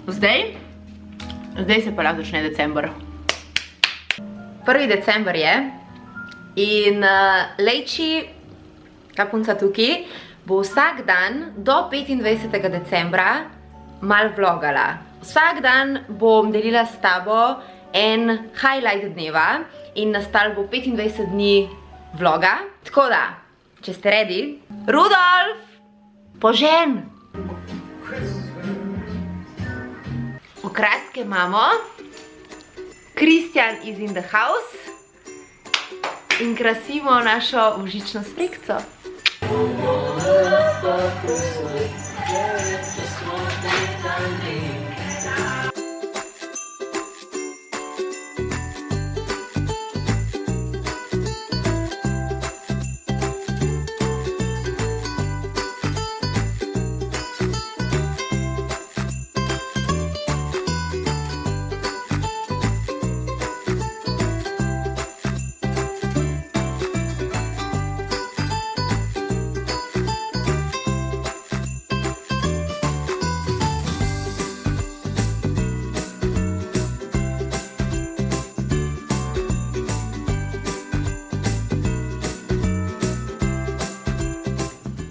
Zdaj se pa lahko začne december. 1. december je in Lejči, ta punca tukaj, bo vsak dan do 25. decembra mal vlogala. Vsak dan bom delila s tabo en highlight dneva in nastal bo 25 dni vloga. Tako da, če ste ready, Rudolf, požen! Okraske imamo, Kristjan is in the house in krasimo našo božično smrekco.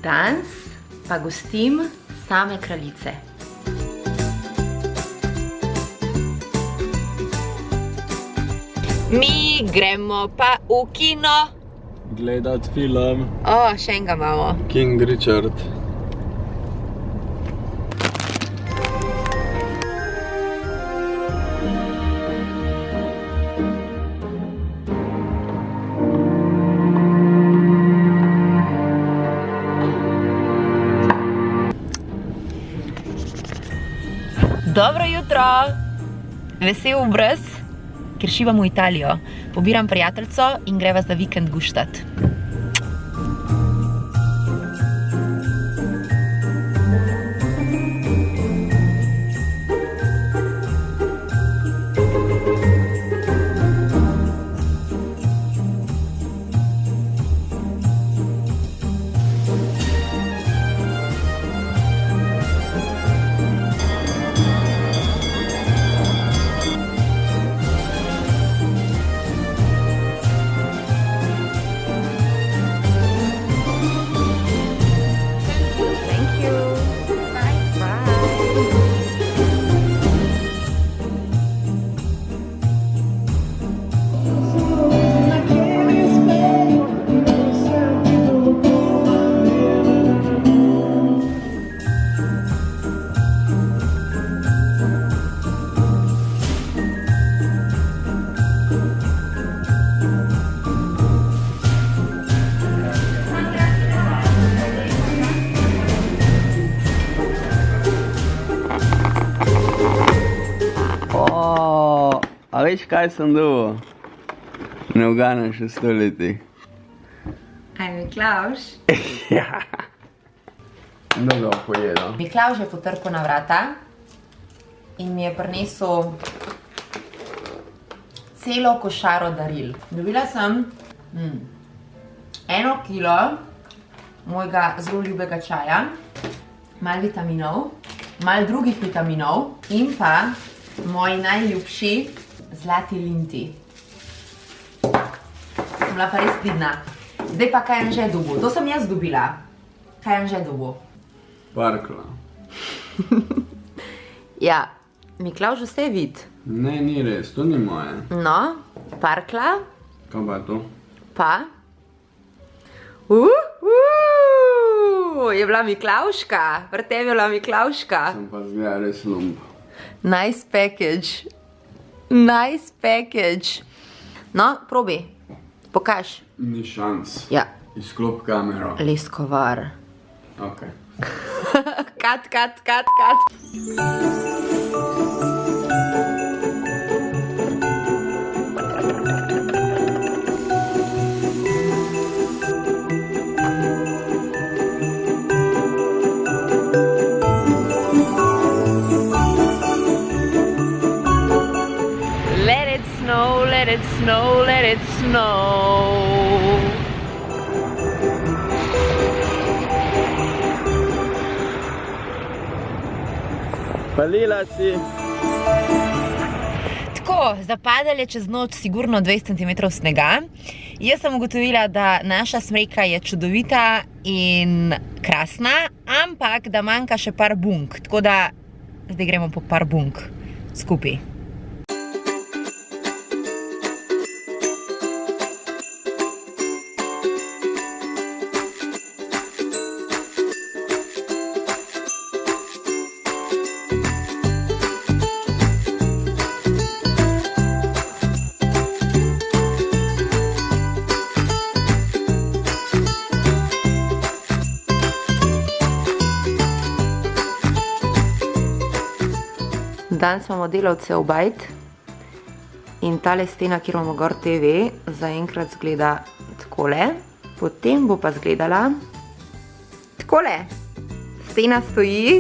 Danes pa gostim same kraljice. Mi gremo pa v kino. Gledat film. O, še enega imamo. King Richard. Dobro jutro! Vesel obraz, ker šivam v Italijo. Pobiram prijateljco in greva za vikend guštat. A veš, kaj sem dobil? Ne uganem še 100 leti. Aj, Miklavž? Ja. Dobro pojedo. Miklavž je potrkal na vrata in mi je prinesel celo košaro daril. Dobila sem 1 kilo mojega zelo ljubega čaja, malo vitaminov, malo drugih vitaminov in pa moji najljubši zlati linti. Sem bila pa res pridna. Zdaj pa kaj Anže dobil? To sem jaz dobila. Kaj Anže dobil? Parkla. Ja, Miklavž vse vid. Ne, ni res, to ni moje. No, parkla. Kaj pa je to? Pa? Je bila Miklavžka. Pri tebi je bila Miklavžka. Sem pa zgleda res lump. Nice package. Nice package. No, probi. Pokaž. Ni šans. Ja. Izklop kamero. Leskovar. Ok. Kat. Let it snow, let it snow. Palila si. Tako, zapadalo je čez noč sigurno 20 cm snega. Jaz sem ugotovila, da naša smreka je čudovita in krasna, ampak da manjka še par bunk. Tako da zdaj gremo po par bunk skupaj. Danes imamo delavce v bajt in tale stena, kjer imamo gor TV, zaenkrat zgleda takole. Potem bo pa zgledala takole. Stena stoji.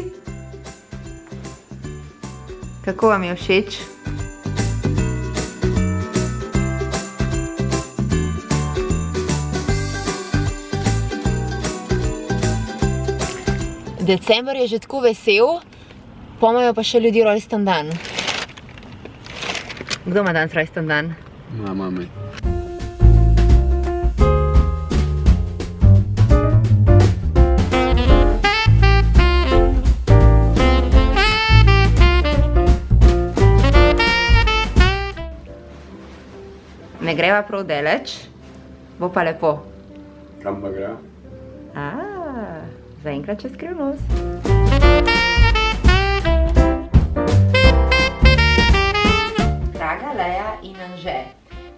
Kako vam je všeč? December je že tako vesel. Pomajo pa še ljudi rojsten dan. Kdo ima danes rojsten dan? Mami. Ne greva prav daleč, bo pa lepo. Kam pa gre? Zaenkrat čez skrivnost. Draga Leja in Anže,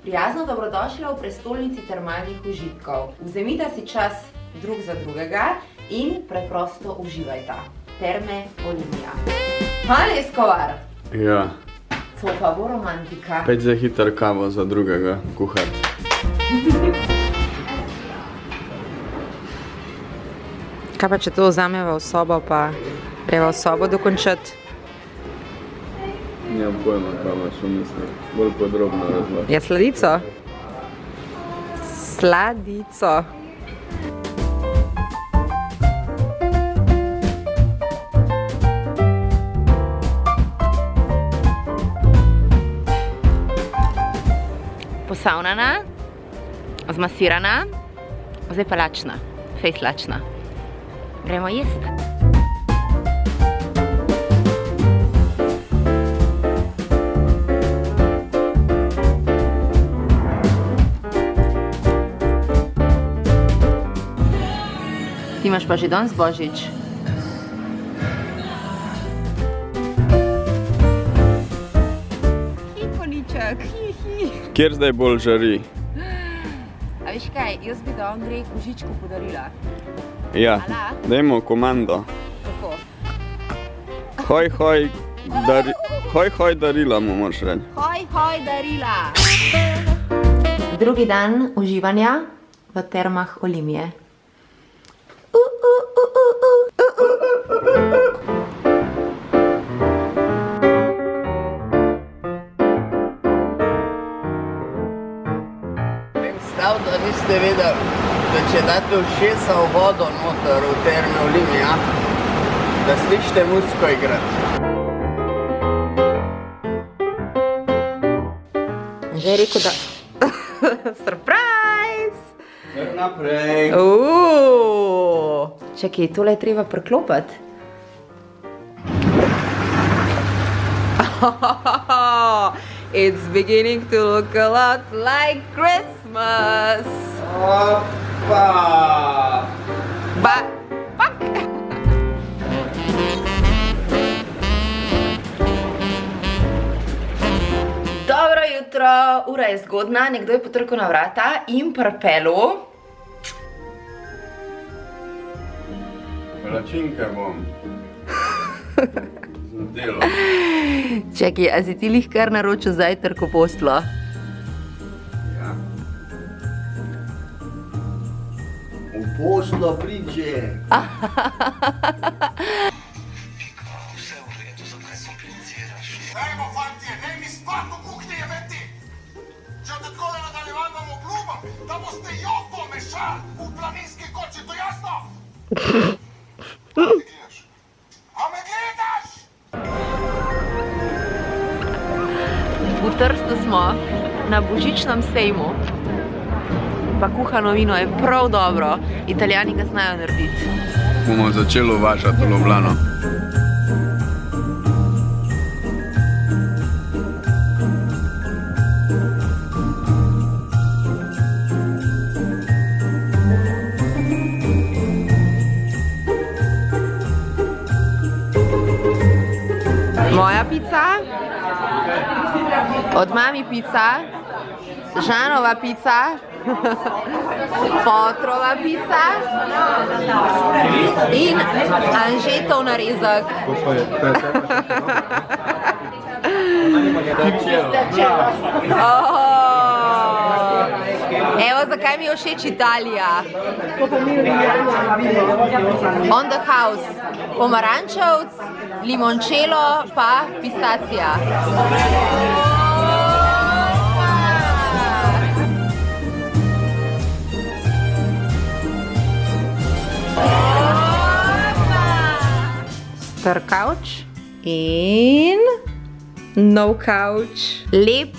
prijazno dobrodošla v prestolnici termalnih užitkov. Vzemite si čas drug za drugega in preprosto uživajta. Terme Olimia. Hvala, Eskovar! Ja. Co pa bo romantika? Peď za hiter kavo za drugega kuhati. Kaj pa, če to vzameva v sobo, pa greva v sobo dokončati? Nimam pojma, kaj imaš v misli. Bolj podrobno razloži. Ja, sladico. Sladico. Posavnana, zmasirana, zdaj pa lačna, fejs lačna. Gremo jesti. Ti imaš pa že danes božič. Koniček. Kjer zdaj bolj žari? A veš kaj, jaz bi da Andrej Kožičku podarila. Ja, dajmo komando. Tako. Hoj, hoj, darila mu moraš reči. Hoj, darila. Drugi dan uživanja v termah Olimije. Stav, da niste vedeli, da če date ušesa v vodo noter v terme Olimija, da slišite muziko igrati. Že je rekel, da... Surprise! Kar naprej. Čakaj, tole je treba preklopati. It's beginning to look a lot like Christmas. Opa! Pak! Dobro jutro, ura je zgodna, nekdo je potrkal na vrata in pripelil. Palačinke bom. Delo. Čakaj, a si ti lih kar naročil zajtrk v poslo? Ja. V poslo priđe. Vse v redu, zakaj kompliciraš? Dajmo, fantje, daj mi spat v kuhinji, jebeti! Če te takole nadaljevali, vam obljubam, da boste joko mešali v planinski koči, to jasno? A me gledaš? smo na božičnem sejmu. Pa kuhano vino je prav dobro. Italijani ga znajo narediti. Bomo začeli uvažati v Ljubljano. Moja pica, od mami pica, Žanova pica, Fotrova pica in Anžetov narezek. Evo, zakaj mi je všeč Italija. On the house, pomarančevc, limončelo pa pistacija. Star kavč in nov kavč. Lep,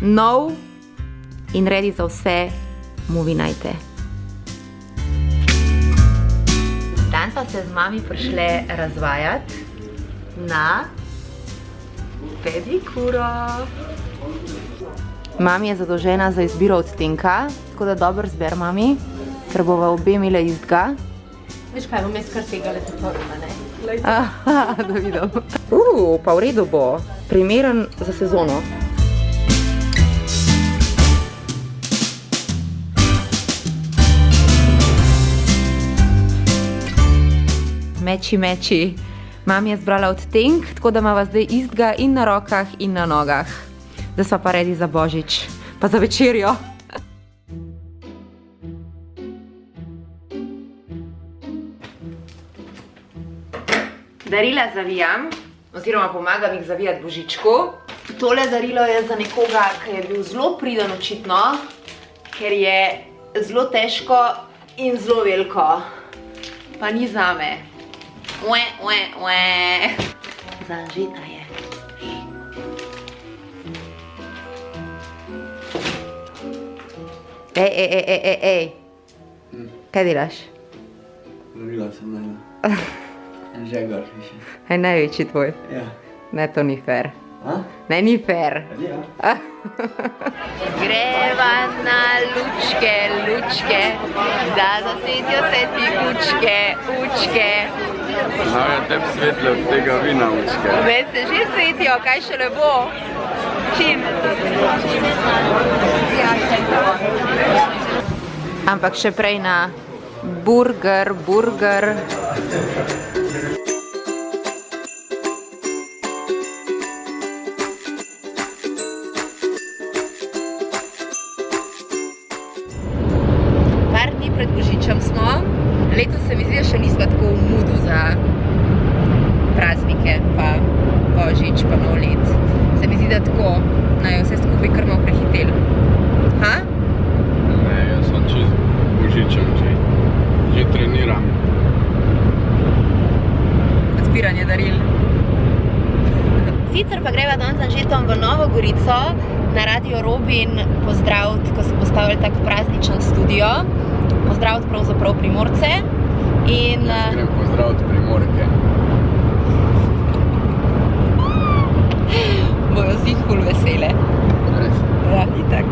nov in ready za vse movie nighte. Dan pa se z mami prišle razvajati na pedikuro. Mami je zadolžena za izbiro odtenka, tako da dobro zber, mami, ker bova obe imele istega. Veš kaj, bom jaz kar tega letoporuma, ne? Aha, da vidim. Pa v redu bo. Primeren za sezono. Meči. Mami je zbrala odtenk, tako da imava zdaj istega in na rokah in na nogah. Zdaj sva pa ready za božič, pa za večerjo. Darila zavijam, oziroma pomagam jih zavijati božičku. Tole darilo je za nekoga, ki je bil zelo priden očitno, ker je zelo težko in zelo veliko. Pa ni zame. Za Anžeta je. Ej. Kaj delaš? Darila sem najla. Žegar še. Aj največji tvoj. Ja. Ne, to ni fair. A? Ne, ni fair. Ja. Greva na lučke, da zasvetijo se ti učke. Naj je tep svetle od tega vina učke. Med se že svetijo, kaj še ne bo. Čim? Ampak še prej na burger. Par dni pred božičem smo. Letos se mi zdi, da še nismo tako v moodu za praznike, pa božič, pa nov let. Se mi zdi, da tako naj vse skupaj kar malo prehitel. Ha? Ne, jaz sem čez božičem že treniram. Odpiranje daril. Sicer pa greva danes z Anžetom v Novo Gorico na Radio Robin pozdraviti, ko so postavili tak prazničen studio. Pozdraviti pravzaprav Primorce in... Grem pozdraviti Primorke. Bojo si ful vesele. Res? Ja, itak.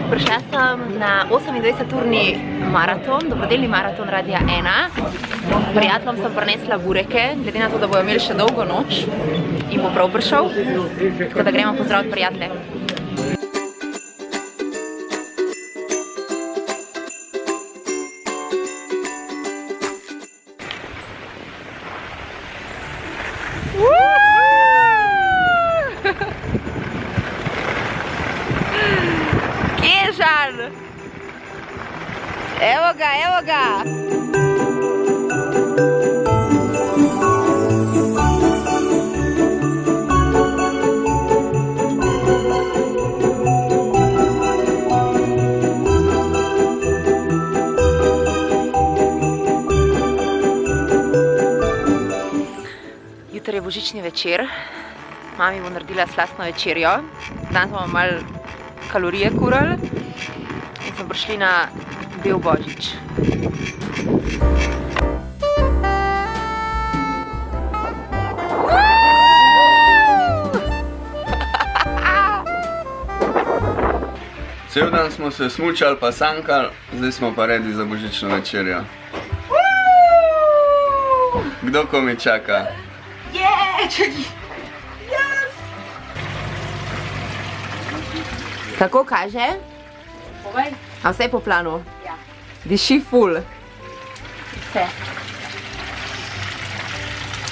Prišla sem na 28-urni maraton, dobrodelni maraton Radia 1. Prijateljem sem prinesla bureke, glede na to, da bojo imeli še dolgo noč in bo prav prišel. Tako da gremo pozdraviti prijatelje. Evo ga, evo ga! Jutri je božični večer, mami bo naredila slastno večerjo, danes bomo malo kalorije kurali in smo prišli na bel božič. Cel dan smo se smučali pa sankali, zdaj smo pa redi za božično večerjo. Kdo komi čaka? Kako kaže? Povej. A vse je po planu? Ja. Diši ful. Vse.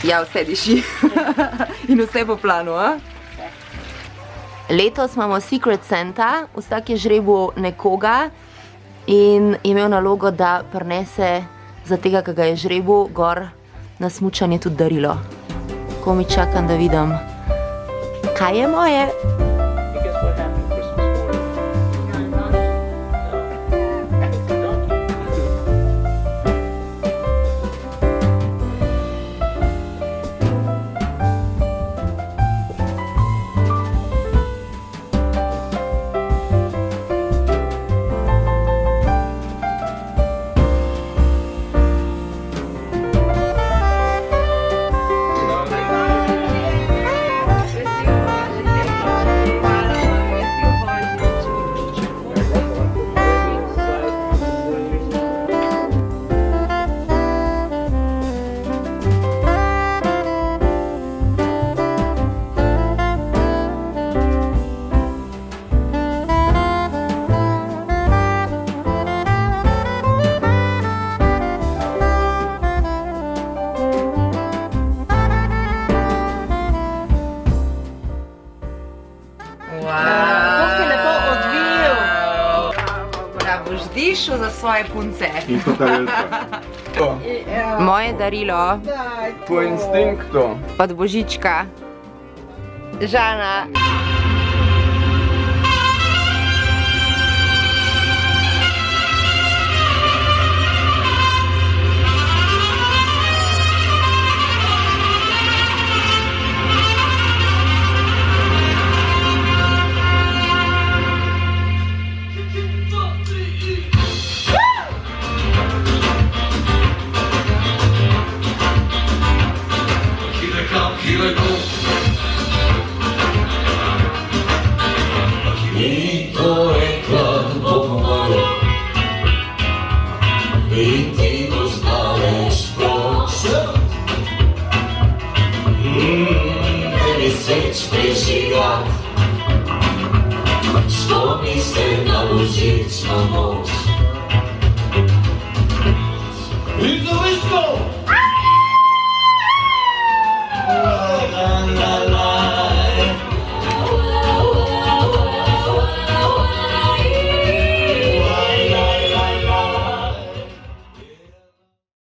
Ja, vse diši. In vse po planu, a? Vse. Letos imamo Secret Santa, vsak je žrebil nekoga in je imel nalogo, da prinese za tega, ki ga je žrebil, gor na smučanje tudi darilo. Ko mi čakam, da vidim, kaj je moje. Kako si lepo odvil. Bravo, boš dišel za svoje punce. In to tarelka. Moje darilo Po instinktu. od Božička. Žana. I to je klad pomalu I ti dostaneš prošel Ne mi seč prežigat Spomni se na božično noč I to isto